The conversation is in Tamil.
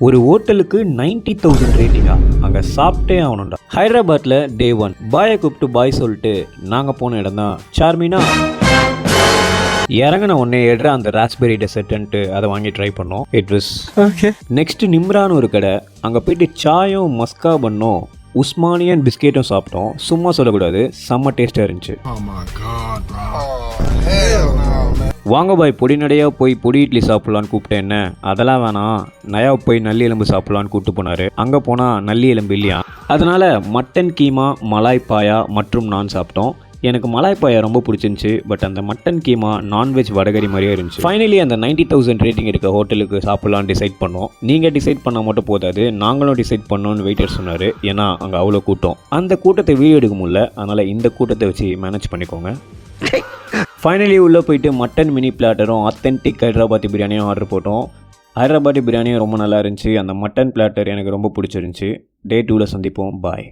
ஒரு ஹோட்டலுக்கு 90,000 ரேட்டிங்கா? அங்கே சாப்பிட்டே ஆகணும்டா. ஹைதராபாத்தில் டே 1 பாயை கூப்பிட்டு பாய் சொல்லிட்டு நாங்கள் போன இடம் தான் சார்மினா. இறங்கின உடனே எடுற அந்த ராஸ்பெரி டெசர்ட்ன்ட்டு அதை வாங்கி ட்ரை பண்ணோம். It was okay. நெக்ஸ்ட் நிம்ரான்னு ஒரு கடை, அங்கே போயிட்டு சாயும் மஸ்கா பண்ணோம், உஸ்மானியன் பிஸ்கெட்டும் சாப்பிட்டோம். சும்மா சொல்லக்கூடாது, செம்ம டேஸ்ட்டாக இருந்துச்சு. வாங்க பாய் பொடி நடையாக போய் பொடி இட்லி சாப்பிட்லான்னு கூப்பிட்டேன். என்ன அதெல்லாம் வேணாம், நயா போய் நல்லி எலும்பு சாப்பிட்லான்னு கூப்பிட்டு போனார். அங்கே போனால் நல்லி எலும்பு இல்லையா, அதனால் மட்டன் கீமா, மலாய் பாயா மற்றும் நான் சாப்பிட்டோம். எனக்கு மலாய் பாயா ரொம்ப பிடிச்சிருந்துச்சி, பட் அந்த மட்டன் கீமா நான்வெஜ் வடகரி மாதிரியே இருந்துச்சு. ஃபைனலி அந்த 90,000 ரேட்டிங் இருக்க ஹோட்டலுக்கு சாப்பிட்லான்னு டிசைட் பண்ணோம். நீங்கள் டிசைட் பண்ணால் மட்டும் போதாது, நாங்களும் டிசைட் பண்ணோன்னு வெயிட்டர் சொன்னார். ஏன்னா அங்கே அவ்வளோ கூட்டம். அந்த கூட்டத்தை வீடியோ எடுக்க முடியல, அதனால் இந்த கூட்டத்தை வச்சு மேனேஜ் பண்ணிக்கோங்க. ஃபைனலி உள்ளே போயிட்டு மட்டன் மினி பிளாட்டரும் ஆத்தென்டிக் ஹைதராபாத்தி பிரியாணியும் ஆர்டர் போட்டோம். ஹைதராபாத்தி பிரியாணியும் ரொம்ப நல்லா இருந்துச்சு. அந்த மட்டன் பிளாட்டர் எனக்கு ரொம்ப பிடிச்சிருந்துச்சி. டே 2ல் சந்திப்போம். பாய்.